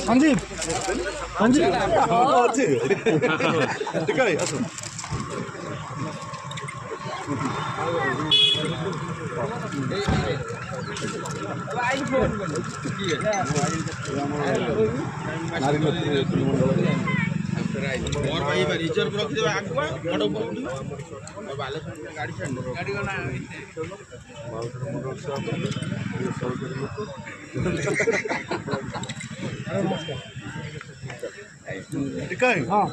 संजीव संजीव मोर भाई रिजर्व रख दे आगुआ बड़ बालेश्वर गाड़ी छाड़ गाड़ी गना हाँ